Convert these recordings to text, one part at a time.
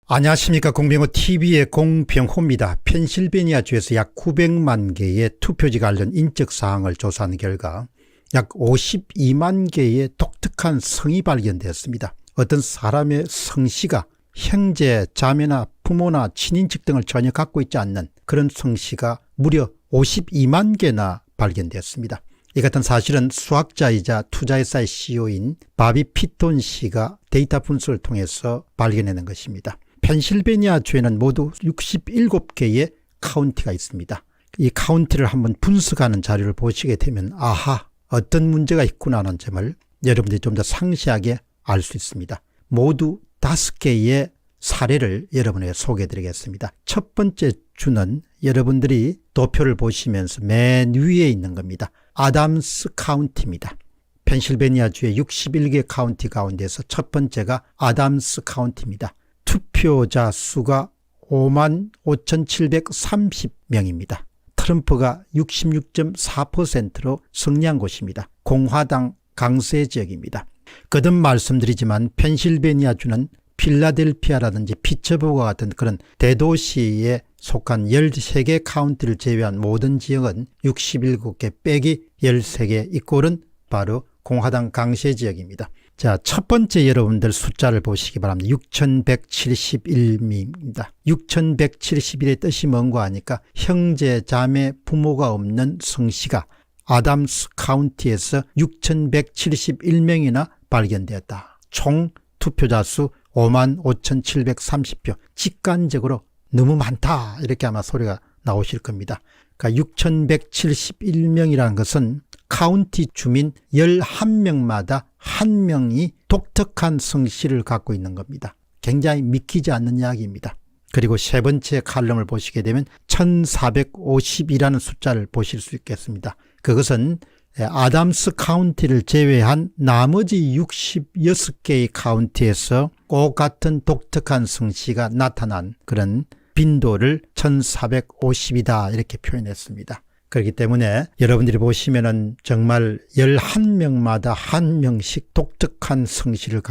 안녕하십니까. 공병호TV의 공병호입니다. 펜실베니아주에서 약 900만 개의 투표지 관련 인적사항을 조사한 결과 약 52만 개의 독특한 성이 발견되었습니다. 어떤 사람의 성씨가 형제, 자매나 부모나 친인척 등을 전혀 갖고 있지 않는 그런 성씨가 무려 52만 개나 발견되었습니다. 이 같은 사실은 수학자이자 투자회사의 CEO인 바비 피톤 씨가 데이터 분석을 통해서 발견해낸 것입니다. 펜실베니아주에는 모두 67개의 카운티가 있습니다. 이 카운티를 한번 분석하는 자료를 보시게 되면 아하, 어떤 문제가 있구나 하는 점을 여러분들이 좀 더 상세하게 알 수 있습니다. 모두 5개의 사례를 여러분에게 소개해 드리겠습니다. 첫 번째 주는 여러분들이 도표를 보시면서 맨 위에 있는 겁니다. 아담스 카운티입니다. 펜실베니아주의 61개 카운티 가운데서 첫 번째가 아담스 카운티입니다. 투표자 수가 55,730명입니다. 트럼프가 66.4%로 승리한 곳입니다. 공화당 강세 지역입니다. 거듭 말씀드리지만 펜실베니아주는 필라델피아라든지 피츠버그와 같은 그런 대도시에 속한 13개 카운티를 제외한 모든 지역은 67개 빼기 13개 이 꼴은 바로 공화당 강세 지역입니다. 자, 첫 번째 여러분들 숫자를 보시기 바랍니다. 6,171입니다. 6,171의 뜻이 뭔가 하니까 형제, 자매, 부모가 없는 성씨가 아담스 카운티에서 6,171명이나 발견되었다. 총 투표자 수 55,730표. 직관적으로 너무 많다 이렇게 아마 소리가 나오실 겁니다. 그러니까 6,171명이라는 것은 카운티 주민 11명마다 1명이 독특한 성씨를 갖고 있는 겁니다. 굉장히 믿기지 않는 이야기입니다. 그리고 세 번째 칼럼을 보시게 되면 1450이라는 숫자를 보실 수 있겠습니다. 그것은 아담스 카운티를 제외한 나머지 66개의 카운티에서 꼭 같은 독특한 성씨가 나타난 그런 빈도를 1450이다 이렇게 표현했습니다. 그렇기 때문에 여러분들이 보시면은 정말 11명마다 1명씩 독특한 성씨를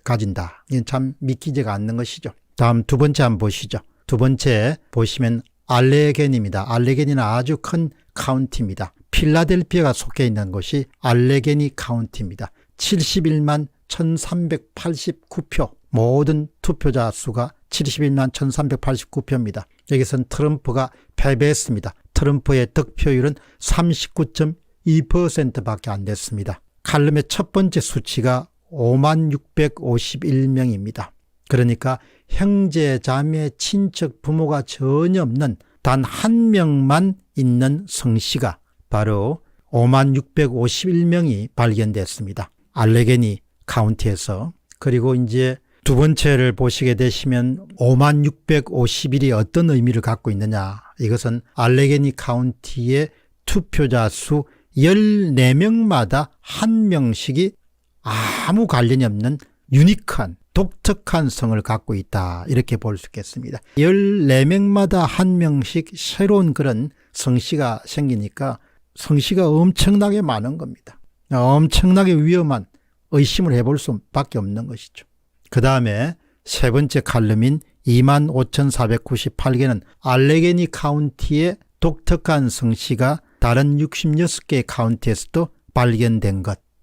가진다. 이건 참 믿기지가 않는 것이죠. 다음 두 번째 한번 보시죠. 두 번째 보시면 알레게니입니다. 알레게니는 아주 큰 카운티입니다. 필라델피아가 속해 있는 곳이 알레게니 카운티입니다. 71만 1389표. 모든 투표자 수가 71만 1389표입니다. 여기서는 트럼프가 패배했습니다. 트럼프의 득표율은 39.2%밖에 안 됐습니다. 칼럼의 첫 번째 수치가 5651명입니다. 그러니까 형제, 자매, 친척, 부모가 전혀 없는 단 1명만 있는 성씨가 바로 5651명이 발견됐습니다. 알레게니 카운티에서. 그리고 이제 두 번째를 보시게 되시면 5651이 어떤 의미를 갖고 있느냐. 이것은 알레게니 카운티의 투표자 수 14명마다 1명씩이 아무 관련이 없는 유니크한 독특한 성을 갖고 있다. 이렇게 볼 수 있겠습니다. 14명마다 1명씩 새로운 그런 성씨가 생기니까 성씨가 엄청나게 많은 겁니다. 엄청나게 위험한 의심을 해볼 수밖에 없는 것이죠. 그 다음에 세 번째 칼럼인 25,498개는 알레게니 카운티의 독특한 성씨가 다른 66개의 카운티에서도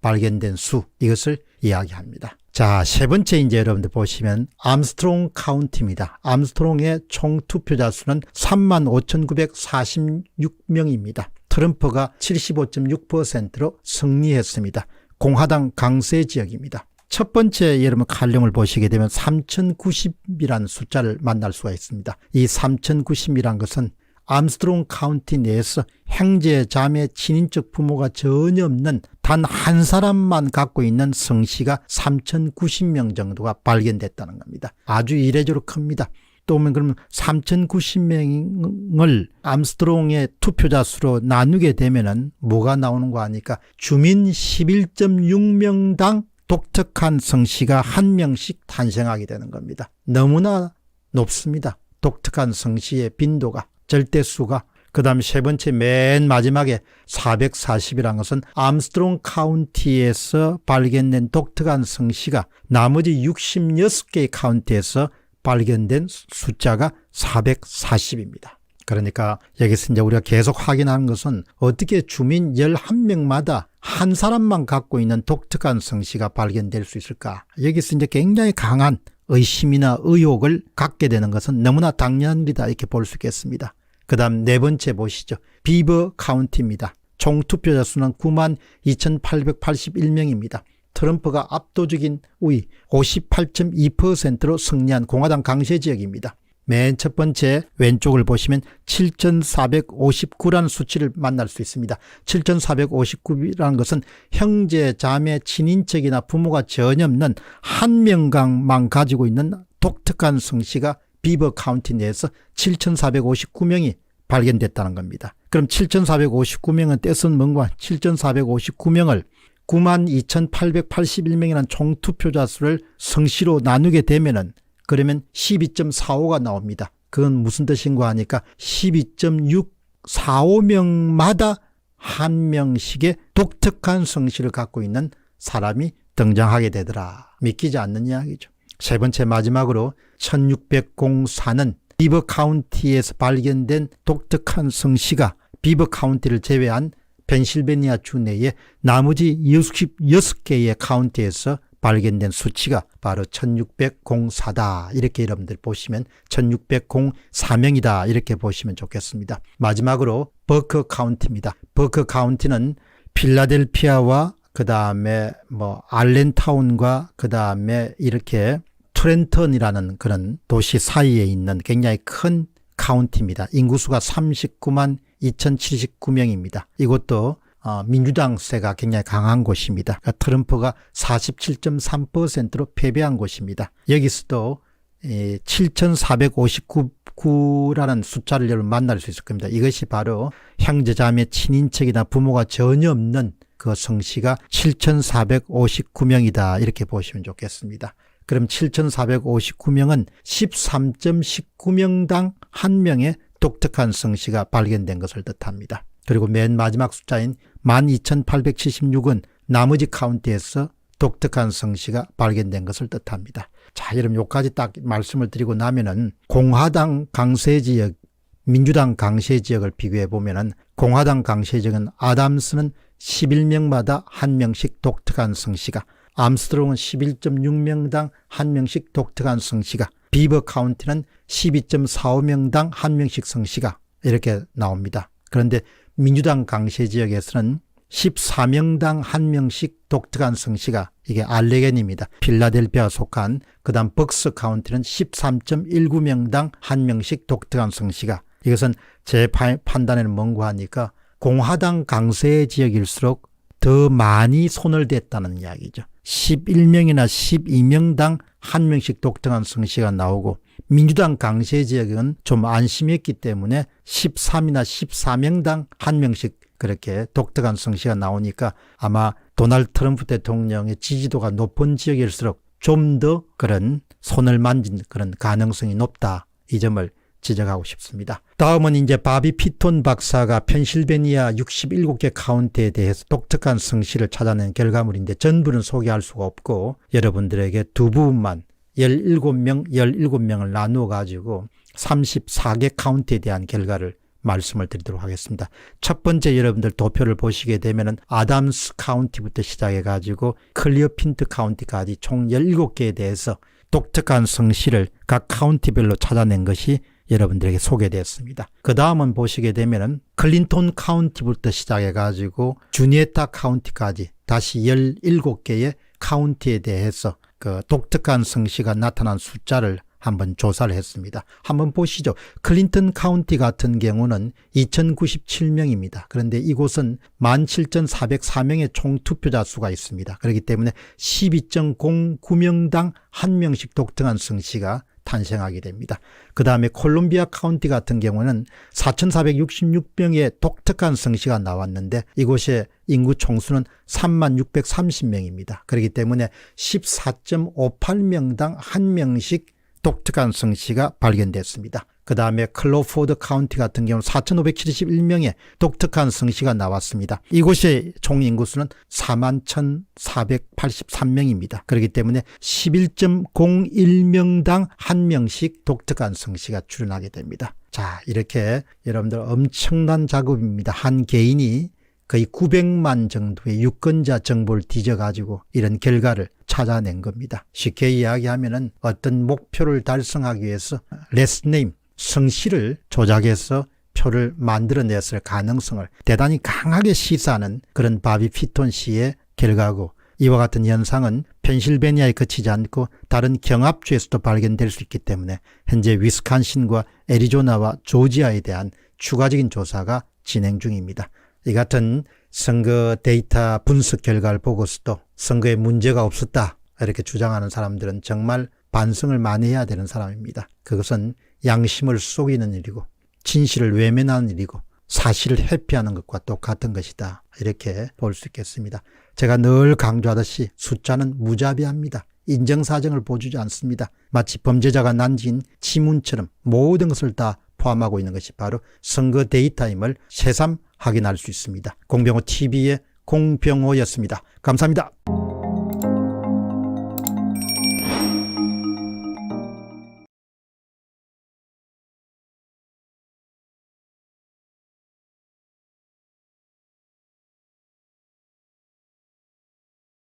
발견된 수, 이것을 이야기합니다. 자, 세 번째 이제 여러분들 보시면 암스트롱 카운티입니다. 암스트롱의 총 투표자 수는 35,946명입니다. 트럼프가 75.6%로 승리했습니다. 공화당 강세 지역입니다. 첫 번째 여러분 칼럼을 보시게 되면 3090이라는 숫자를 만날 수가 있습니다. 이 3090이라는 것은 암스트롱 카운티 내에서 형제, 자매, 친인척, 부모가 전혀 없는 단 한 사람만 갖고 있는 성씨가 3090명 정도가 발견됐다는 겁니다. 아주 이례적으로 큽니다. 또 오면 그러면 3090명을 암스트롱의 투표자 수로 나누게 되면은 뭐가 나오는 거 아니까 주민 11.6명당 독특한 성씨가 1명씩 탄생하게 되는 겁니다. 너무나 높습니다. 독특한 성씨의 빈도가, 절대수가. 그 다음에 세 번째 맨 마지막에 440이라는 것은 암스트롱 카운티에서 발견된 독특한 성씨가 나머지 66개의 카운티에서 발견된 숫자가 440입니다. 그러니까 여기서 이제 우리가 계속 확인하는 것은 어떻게 주민 11명마다 한 사람만 갖고 있는 독특한 성씨가 발견될 수 있을까? 여기서 이제 굉장히 강한 의심이나 의혹을 갖게 되는 것은 너무나 당연한 일이다 이렇게 볼 수 있겠습니다. 그 다음 네 번째 보시죠. 비버 카운티입니다. 총 투표자 수는 92,881명입니다. 트럼프가 압도적인 우위 58.2%로 승리한 공화당 강세 지역입니다. 맨 첫 번째 왼쪽을 보시면 7,459라는 수치를 만날 수 있습니다. 7,459라는 것은 형제, 자매, 친인척이나 부모가 전혀 없는 한 명만 가지고 있는 독특한 성씨가 비버 카운티 내에서 7,459명이 발견됐다는 겁니다. 그럼 7,459명은 뜻은 뭔가 7,459명을 92,881명이라는 총 투표자 수를 성씨로 나누게 되면은 그러면 12.45가 나옵니다. 그건 무슨 뜻인가 하니까 12.645명마다 한 명씩의 독특한 성씨를 갖고 있는 사람이 등장하게 되더라. 믿기지 않는 이야기죠. 세 번째 마지막으로 1604는 비버 카운티에서 발견된 독특한 성씨가 비버 카운티를 제외한 펜실베니아 주 내에 나머지 66개의 카운티에서 발견된 수치가 바로 1604다. 이렇게 여러분들 보시면 1604명이다. 이렇게 보시면 좋겠습니다. 마지막으로 버커 카운티입니다. 버커 카운티는 필라델피아와 그 다음에 알렌타운과 그 다음에 이렇게 트렌턴이라는 그런 도시 사이에 있는 굉장히 큰 카운티입니다. 인구수가 39만 2,079명입니다. 이것도 민주당세가 굉장히 강한 곳입니다. 그러니까 트럼프가 47.3%로 패배한 곳입니다. 여기서도 7,459라는 숫자를 여러분 만날 수 있을 겁니다. 이것이 바로 형제자매 친인척이나 부모가 전혀 없는 그 성씨가 7,459명이다. 이렇게 보시면 좋겠습니다. 그럼 7,459명은 13.19명당 한 명의 독특한 성씨가 발견된 것을 뜻합니다. 그리고 맨 마지막 숫자인 12,876은 나머지 카운티에서 독특한 성씨가 발견된 것을 뜻합니다. 자, 여러분 여기까지 딱 말씀을 드리고 나면은 공화당 강세 지역, 민주당 강세 지역을 비교해 보면은 공화당 강세 지역은 아담스는 11명마다 한 명씩 독특한 성씨가, 암스트롱은 11.6명당 한 명씩 독특한 성씨가, 비버 카운티는 12.45명당 한 명씩 성씨가 이렇게 나옵니다. 그런데 민주당 강세 지역에서는 14명당 한 명씩 독특한 성씨가, 이게 알레겐입니다. 필라델피아 속한, 그 다음 벅스 카운티는 13.19명당 한 명씩 독특한 성씨가, 이것은 제 판단에는 뭔가 하니까 공화당 강세 지역일수록 더 많이 손을 댔다는 이야기죠. 11명이나 12명당 한 명씩 독특한 성씨가 나오고, 민주당 강세 지역은 좀 안심했기 때문에 13이나 14명당 한 명씩 그렇게 독특한 성씨가 나오니까 아마 도널드 트럼프 대통령의 지지도가 높은 지역일수록 좀 더 그런 손을 만진 그런 가능성이 높다. 이 점을 지적하고 싶습니다. 다음은 이제 바비 피톤 박사가 펜실베니아 67개 카운티에 대해서 독특한 성씨를 찾아낸 결과물인데 전부는 소개할 수가 없고 여러분들에게 두 부분만 17명을 나누어 가지고 34개 카운티에 대한 결과를 말씀을 드리도록 하겠습니다. 첫 번째 여러분들 도표를 보시게 되면은 아담스 카운티부터 시작해 가지고 클리어핀트 카운티까지 총 17개에 대해서 독특한 성씨를 각 카운티별로 찾아낸 것이 여러분들에게 소개되었습니다. 그 다음은 보시게 되면은 클린톤 카운티부터 시작해 가지고 주니에타 카운티까지 다시 17개의 카운티에 대해서 그 독특한 성씨가 나타난 숫자를 한번 조사를 했습니다. 한번 보시죠. 클린턴 카운티 같은 경우는 2,097명입니다. 그런데 이곳은 17,404명의 총 투표자 수가 있습니다. 그렇기 때문에 12.09명당 한 명씩 독특한 성씨가 탄생하게 됩니다. 그 다음에 콜롬비아 카운티 같은 경우는 4,466명의 독특한 성씨가 나왔는데 이곳의 인구 총수는 3630명입니다. 그렇기 때문에 14.58명당 한 명씩 독특한 성씨가 발견됐습니다. 그 다음에 클로포드 카운티 같은 경우는 4,571명의 독특한 성씨가 나왔습니다. 이곳의 총 인구수는 41,483명입니다. 그렇기 때문에 11.01명당 1명씩 독특한 성씨가 출연하게 됩니다. 자, 이렇게 여러분들 엄청난 작업입니다. 한 개인이 거의 900만 정도의 유권자 정보를 뒤져가지고 이런 결과를 찾아낸 겁니다. 쉽게 이야기하면은 어떤 목표를 달성하기 위해서 레스네임, 성씨를 조작해서 표를 만들어냈을 가능성을 대단히 강하게 시사하는 그런 바비 피톤 씨의 결과고, 이와 같은 현상은 펜실베니아에 그치지 않고 다른 경합주에서도 발견될 수 있기 때문에 현재 위스콘신과 애리조나와 조지아에 대한 추가적인 조사가 진행 중입니다. 이 같은 선거 데이터 분석 결과를 보고서도 선거에 문제가 없었다 이렇게 주장하는 사람들은 정말 반성을 많이 해야 되는 사람입니다. 그것은 양심을 속이는 일이고 진실을 외면하는 일이고 사실을 회피하는 것과 똑같은 것이다, 이렇게 볼 수 있겠습니다. 제가 늘 강조하듯이 숫자는 무자비합니다. 인정사정을 보여주지 않습니다. 마치 범죄자가 난지인 지문처럼 모든 것을 다 포함하고 있는 것이 바로 선거 데이터임을 새삼 확인할 수 있습니다. 공병호 TV의 공병호였습니다. 감사합니다.